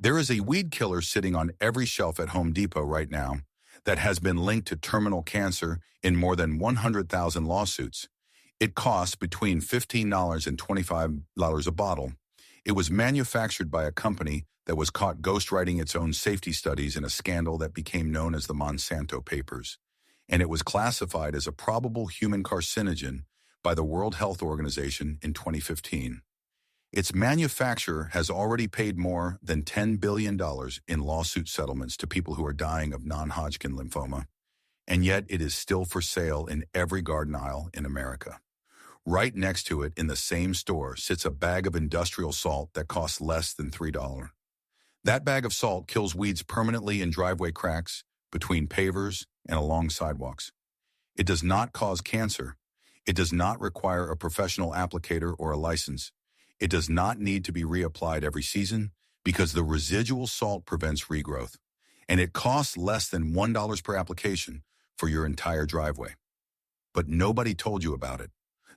There is a weed killer sitting on every shelf at Home Depot right now that has been linked to terminal cancer in more than 100,000 lawsuits. It costs between $15 and $25 a bottle. It was manufactured by a company that was caught ghostwriting its own safety studies in a scandal that became known as the Monsanto Papers, and it was classified as a probable human carcinogen by the World Health Organization in 2015. Its manufacturer has already paid more than $10 billion in lawsuit settlements to people who are dying of non-Hodgkin lymphoma, and yet it is still for sale in every garden aisle in America. Right next to it in the same store sits a bag of industrial salt that costs less than $3. That bag of salt kills weeds permanently in driveway cracks, between pavers, and along sidewalks. It does not cause cancer. It does not require a professional applicator or a license. It does not need to be reapplied every season because the residual salt prevents regrowth, and it costs less than $1 per application for your entire driveway. But nobody told you about it.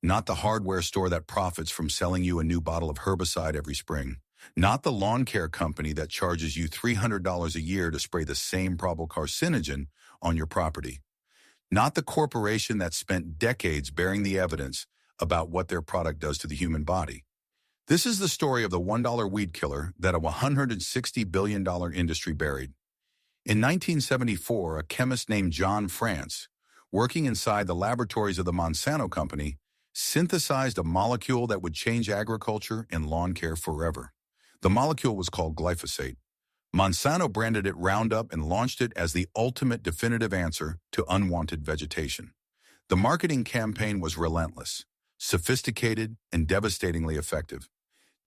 Not the hardware store that profits from selling you a new bottle of herbicide every spring. Not the lawn care company that charges you $300 a year to spray the same probable carcinogen on your property. Not the corporation that spent decades bearing the evidence about what their product does to the human body. This is the story of the $1 weed killer that a $160 billion industry buried. In 1974, a chemist named John France, working inside the laboratories of the Monsanto Company, synthesized a molecule that would change agriculture and lawn care forever. The molecule was called glyphosate. Monsanto branded it Roundup and launched it as the ultimate definitive answer to unwanted vegetation. The marketing campaign was relentless, sophisticated, and devastatingly effective.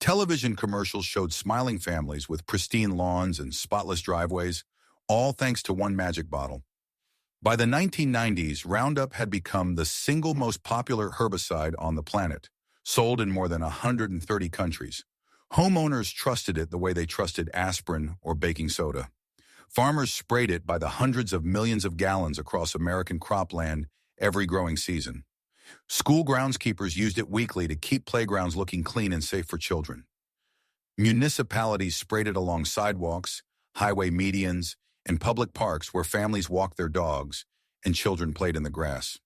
Television commercials showed smiling families with pristine lawns and spotless driveways, all thanks to one magic bottle. By the 1990s, Roundup had become the single most popular herbicide on the planet, sold in more than 130 countries. Homeowners trusted it the way they trusted aspirin or baking soda. Farmers sprayed it by the hundreds of millions of gallons across American cropland every growing season. School groundskeepers used it weekly to keep playgrounds looking clean and safe for children. Municipalities sprayed it along sidewalks, highway medians, and public parks where families walked their dogs and children played in the grass.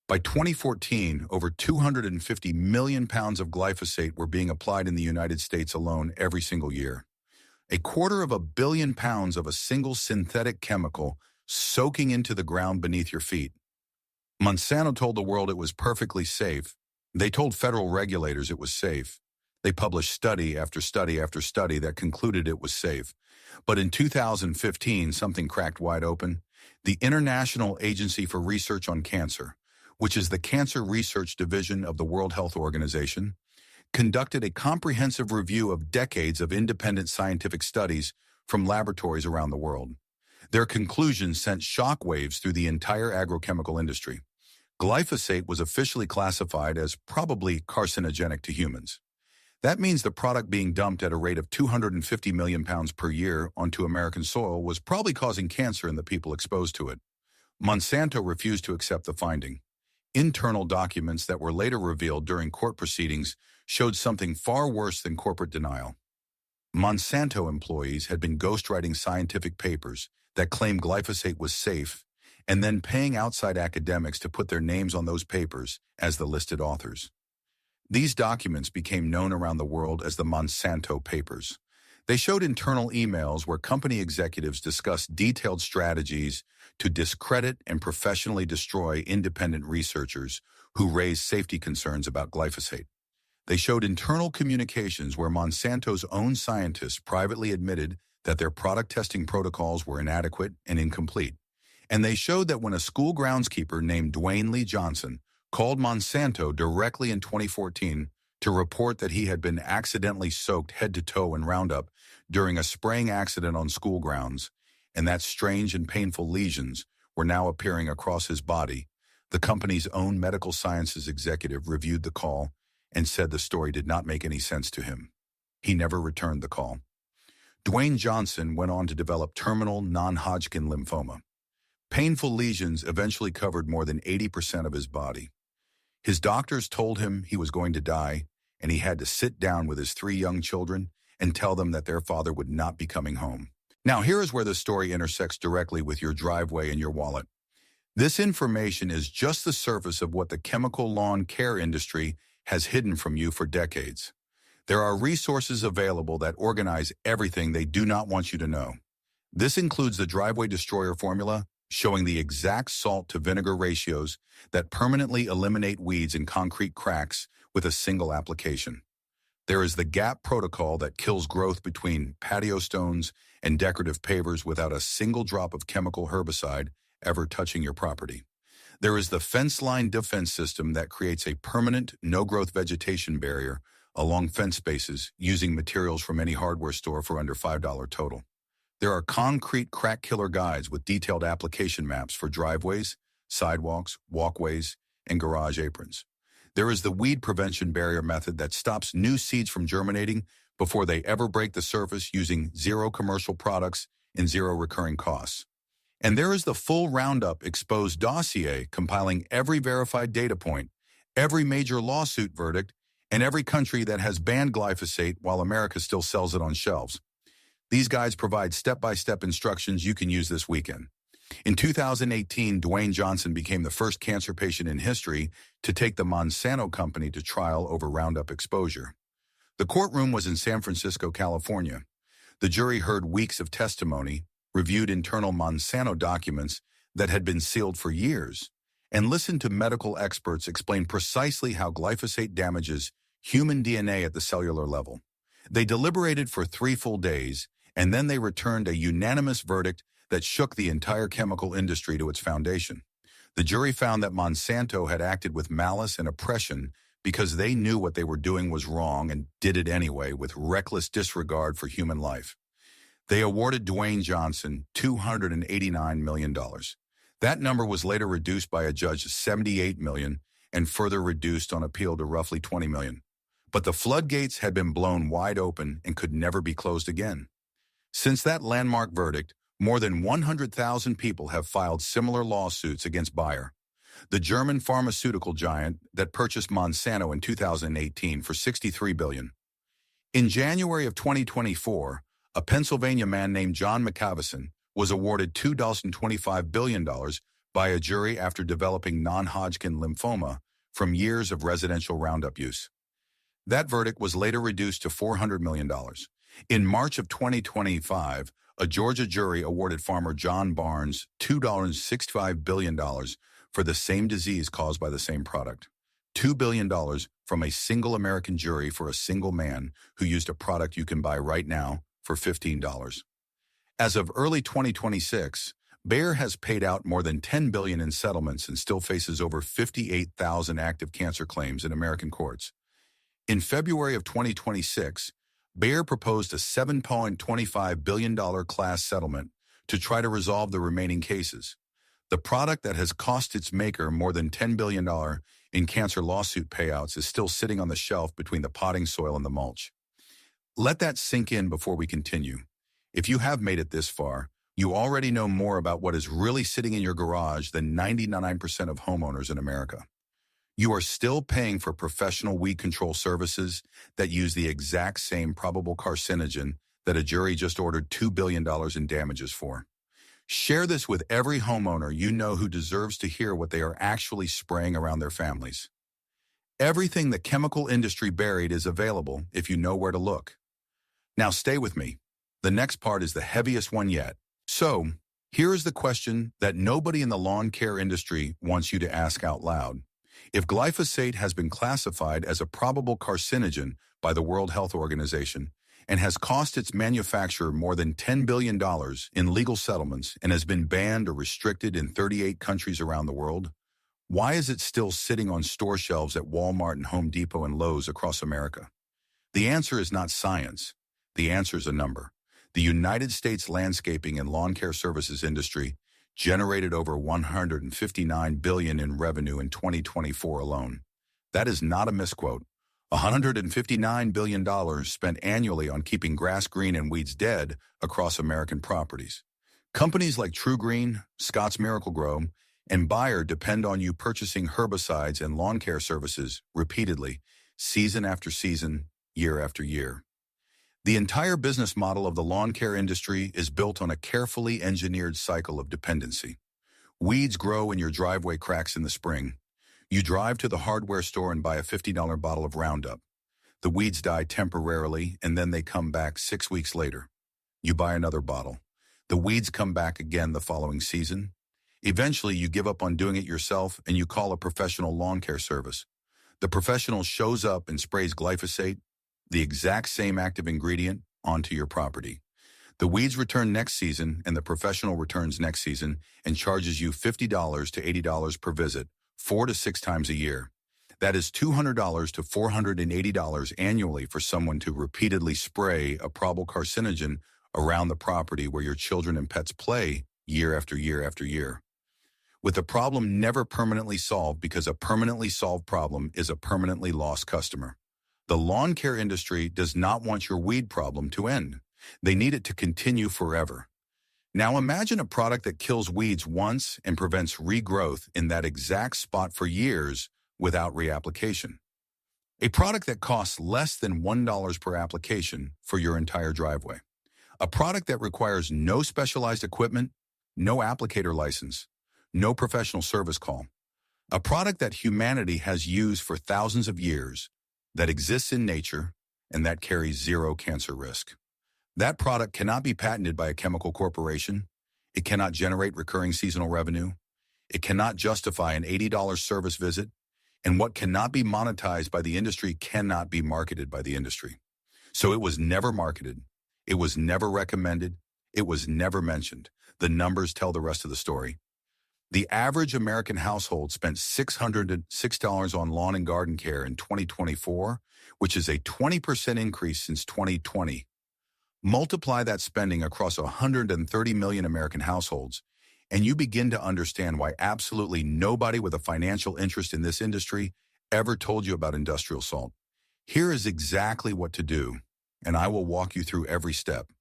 By 2014, over 250 million pounds of glyphosate were being applied in the United States alone every single year. 250 million pounds of a single synthetic chemical soaking into the ground beneath your feet. Monsanto told the world it was perfectly safe. They told federal regulators it was safe. They published study after study after study that concluded it was safe. But in 2015, something cracked wide open. The International Agency for Research on Cancer, which is the Cancer Research Division of the World Health Organization, conducted a comprehensive review of decades of independent scientific studies from laboratories around the world. Their conclusions sent shockwaves through the entire agrochemical industry. Glyphosate was officially classified as probably carcinogenic to humans. That means the product being dumped at a rate of 250 million pounds per year onto American soil was probably causing cancer in the people exposed to it. Monsanto refused to accept the finding. Internal documents that were later revealed during court proceedings showed something far worse than corporate denial. Monsanto employees had been ghostwriting scientific papers that claimed glyphosate was safe and then paying outside academics to put their names on those papers as the listed authors. These documents became known around the world as the Monsanto Papers. They showed internal emails where company executives discussed detailed strategies to discredit and professionally destroy independent researchers who raised safety concerns about glyphosate. They showed internal communications where Monsanto's own scientists privately admitted that their product testing protocols were inadequate and incomplete. And they showed that when a school groundskeeper named Dwayne Lee Johnson called Monsanto directly in 2014 to report that he had been accidentally soaked head to toe in Roundup during a spraying accident on school grounds, and that strange and painful lesions were now appearing across his body, the company's own medical sciences executive reviewed the call and said the story did not make any sense to him. He never returned the call. Dwayne Johnson went on to develop terminal non-Hodgkin lymphoma. Painful lesions eventually covered more than 80% of his body. His doctors told him he was going to die, and he had to sit down with his 3 young children and tell them that their father would not be coming home. Now, here is where the story intersects directly with your driveway and your wallet. This information is just the surface of what the chemical lawn care industry has hidden from you for decades. There are resources available that organize everything they do not want you to know. This includes the driveway destroyer formula, showing the exact salt to vinegar ratios that permanently eliminate weeds and concrete cracks with a single application. There is the GAP protocol that kills growth between patio stones and decorative pavers without a single drop of chemical herbicide ever touching your property. There is the fence line defense system that creates a permanent no-growth vegetation barrier along fence spaces using materials from any hardware store for under $5 total. There are concrete crack killer guides with detailed application maps for driveways, sidewalks, walkways, and garage aprons. There is the weed prevention barrier method that stops new seeds from germinating before they ever break the surface using zero commercial products and zero recurring costs. And there is the full Roundup exposed dossier compiling every verified data point, every major lawsuit verdict, and every country that has banned glyphosate while America still sells it on shelves. These guides provide step-by-step instructions you can use this weekend. In 2018, Dwayne Johnson became the first cancer patient in history to take the Monsanto company to trial over Roundup exposure. The courtroom was in San Francisco, California. The jury heard weeks of testimony, reviewed internal Monsanto documents that had been sealed for years, and listened to medical experts explain precisely how glyphosate damages human DNA at the cellular level. They deliberated for 3 full days, and then they returned a unanimous verdict that shook the entire chemical industry to its foundation. The jury found that Monsanto had acted with malice and oppression because they knew what they were doing was wrong and did it anyway with reckless disregard for human life. They awarded Dwayne Johnson $289 million. That number was later reduced by a judge to $78 million and further reduced on appeal to roughly $20 million. But the floodgates had been blown wide open and could never be closed again. Since that landmark verdict, more than 100,000 people have filed similar lawsuits against Bayer, the German pharmaceutical giant that purchased Monsanto in 2018 for $63 billion. In January of 2024, a Pennsylvania man named John McCavison was awarded $2.25 billion by a jury after developing non-Hodgkin lymphoma from years of residential Roundup use. That verdict was later reduced to $400 million. In March of 2025, a Georgia jury awarded farmer John Barnes $2.65 billion for the same disease caused by the same product. $2 billion from a single American jury for a single man who used a product you can buy right now for $15. As of early 2026, Bayer has paid out more than $10 billion in settlements and still faces over 58,000 active cancer claims in American courts. In February of 2026, Bayer proposed a $7.25 billion class settlement to try to resolve the remaining cases. The product that has cost its maker more than $10 billion in cancer lawsuit payouts is still sitting on the shelf between the potting soil and the mulch. Let that sink in before we continue. If you have made it this far, you already know more about what is really sitting in your garage than 99% of homeowners in America. You are still paying for professional weed control services that use the exact same probable carcinogen that a jury just ordered $2 billion in damages for. Share this with every homeowner you know who deserves to hear what they are actually spraying around their families. Everything the chemical industry buried is available if you know where to look. Now stay with me. The next part is the heaviest one yet. So, here is the question that nobody in the lawn care industry wants you to ask out loud. If glyphosate has been classified as a probable carcinogen by the World Health Organization and has cost its manufacturer more than $10 billion in legal settlements and has been banned or restricted in 38 countries around the world, why is it still sitting on store shelves at Walmart and Home Depot and Lowe's across America? The answer is not science. The answer is a number. The United States landscaping and lawn care services industry generated over $159 billion in revenue in 2024 alone. That is not a misquote. $159 billion spent annually on keeping grass green and weeds dead across American properties. Companies like TruGreen, Scotts Miracle-Gro, and Bayer depend on you purchasing herbicides and lawn care services repeatedly, season after season, year after year. The entire business model of the lawn care industry is built on a carefully engineered cycle of dependency. Weeds grow in your driveway cracks in the spring. You drive to the hardware store and buy a $50 bottle of Roundup. The weeds die temporarily, and then they come back 6 weeks later. You buy another bottle. The weeds come back again the following season. Eventually, you give up on doing it yourself and you call a professional lawn care service. The professional shows up and sprays glyphosate, the exact same active ingredient, onto your property. The weeds return next season and the professional returns next season and charges you $50 to $80 per visit, 4 to 6 times a year. That is $200 to $480 annually for someone to repeatedly spray a probable carcinogen around the property where your children and pets play year after year after year. With the problem never permanently solved because a permanently solved problem is a permanently lost customer. The lawn care industry does not want your weed problem to end. They need it to continue forever. Now imagine a product that kills weeds once and prevents regrowth in that exact spot for years without reapplication. A product that costs less than $1 per application for your entire driveway. A product that requires no specialized equipment, no applicator license, no professional service call. A product that humanity has used for thousands of years, that exists in nature, and that carries zero cancer risk. That product cannot be patented by a chemical corporation. It cannot generate recurring seasonal revenue. It cannot justify an $80 service visit. And what cannot be monetized by the industry cannot be marketed by the industry. So it was never marketed. It was never recommended. It was never mentioned. The numbers tell the rest of the story. The average American household spent $606 on lawn and garden care in 2024, which is a 20% increase since 2020. Multiply that spending across 130 million American households, and you begin to understand why absolutely nobody with a financial interest in this industry ever told you about industrial salt. Here is exactly what to do, and I will walk you through every step.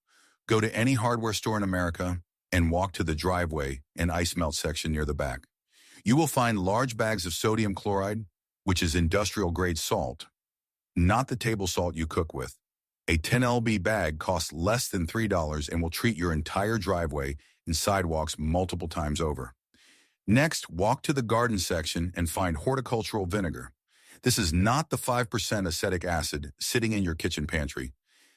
Go to any hardware store in America and walk to the driveway and ice melt section near the back. You will find large bags of sodium chloride, which is industrial-grade salt, not the table salt you cook with. A 10 lb bag costs less than $3 and will treat your entire driveway and sidewalks multiple times over. Next, walk to the garden section and find horticultural vinegar. This is not the 5% acetic acid sitting in your kitchen pantry.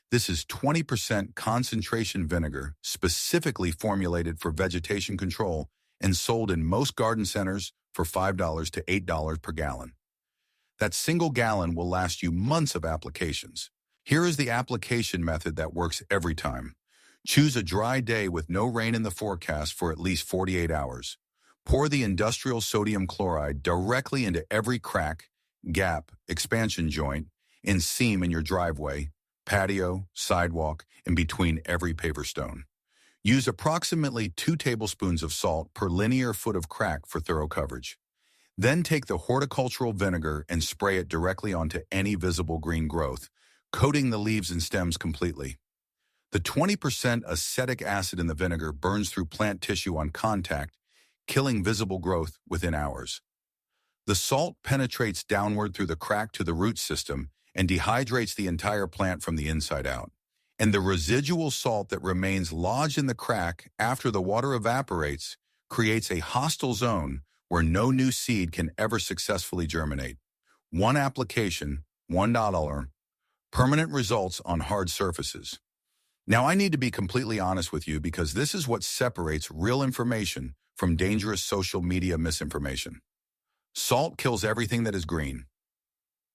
This is 20% concentration vinegar specifically formulated for vegetation control and sold in most garden centers for $5 to $8 per gallon. That single gallon will last you months of applications. Here is the application method that works every time. Choose a dry day with no rain in the forecast for at least 48 hours. Pour the industrial sodium chloride directly into every crack, gap, expansion joint, and seam in your driveway, patio, sidewalk, and between every paver stone. Use approximately 2 tablespoons of salt per linear foot of crack for thorough coverage. Then take the horticultural vinegar and spray it directly onto any visible green growth, coating the leaves and stems completely. The 20% acetic acid in the vinegar burns through plant tissue on contact, killing visible growth within hours. The salt penetrates downward through the crack to the root system and dehydrates the entire plant from the inside out. And the residual salt that remains lodged in the crack after the water evaporates creates a hostile zone where no new seed can ever successfully germinate. One application, $1, permanent results on hard surfaces. Now I need to be completely honest with you because this is what separates real information from dangerous social media misinformation. Salt kills everything that is green.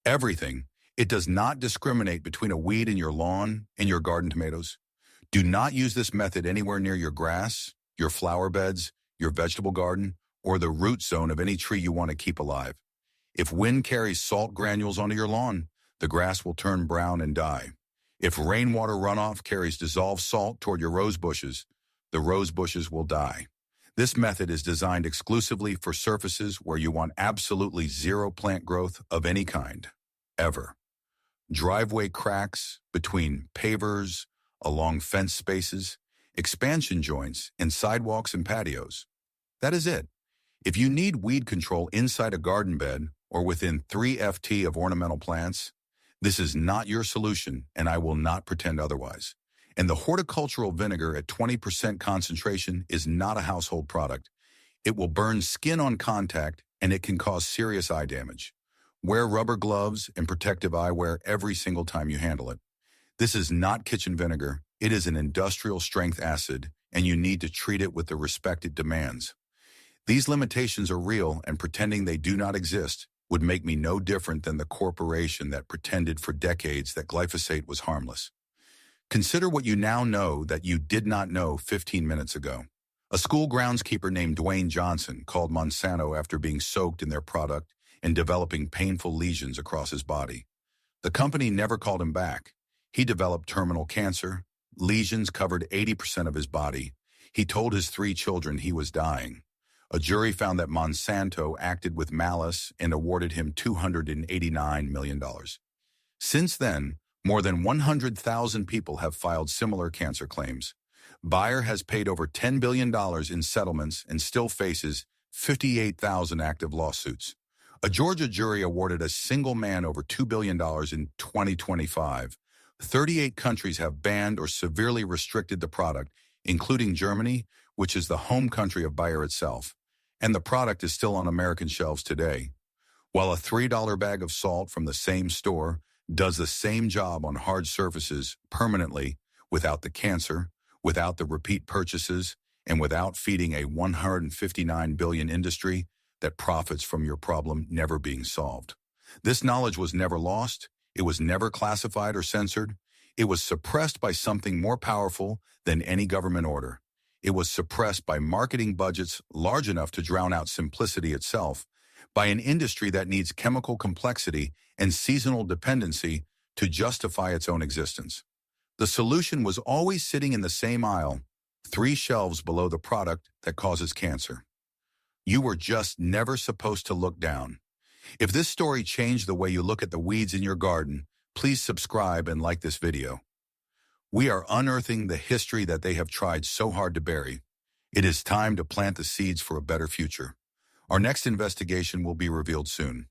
Everything. It does not discriminate between a weed in your lawn and your garden tomatoes. Do not use this method anywhere near your grass, your flower beds, your vegetable garden, or the root zone of any tree you want to keep alive. If wind carries salt granules onto your lawn, the grass will turn brown and die. If rainwater runoff carries dissolved salt toward your rose bushes, the rose bushes will die. This method is designed exclusively for surfaces where you want absolutely zero plant growth of any kind, ever. Driveway cracks, between pavers, along fence spaces, expansion joints, and sidewalks and patios. That is it. If you need weed control inside a garden bed or within 3 ft of ornamental plants, This is not your solution, and I will not pretend otherwise. And the horticultural vinegar at 20% concentration is not a household product. It will burn skin on contact, and it can cause serious eye damage. Wear rubber gloves and protective eyewear every single time you handle it. This is not kitchen vinegar. It is an industrial-strength acid, and you need to treat it with the respect it demands. These limitations are real, and pretending they do not exist would make me no different than the corporation that pretended for decades that glyphosate was harmless. Consider what you now know that you did not know 15 minutes ago. A school groundskeeper named Dwayne Johnson called Monsanto after being soaked in their product and developing painful lesions across his body. The company never called him back. He developed terminal cancer. Lesions covered 80% of his body. He told his 3 children he was dying. A jury found that Monsanto acted with malice and awarded him $289 million. Since then, more than 100,000 people have filed similar cancer claims. Bayer has paid over $10 billion in settlements and still faces 58,000 active lawsuits. A Georgia jury awarded a single man over $2 billion in 2025. 38 countries have banned or severely restricted the product, including Germany, which is the home country of Bayer itself. And the product is still on American shelves today. While a $3 bag of salt from the same store does the same job on hard surfaces permanently, without the cancer, without the repeat purchases, and without feeding a $159 billion industry that profits from your problem never being solved. This knowledge was never lost. It was never classified or censored. It was suppressed by something more powerful than any government order. It was suppressed by marketing budgets large enough to drown out simplicity itself, by an industry that needs chemical complexity and seasonal dependency to justify its own existence. The solution was always sitting in the same aisle, 3 shelves below the product that causes cancer. You were just never supposed to look down. If this story changed the way you look at the weeds in your garden, please subscribe and like this video. We are unearthing the history that they have tried so hard to bury. It is time to plant the seeds for a better future. Our next investigation will be revealed soon.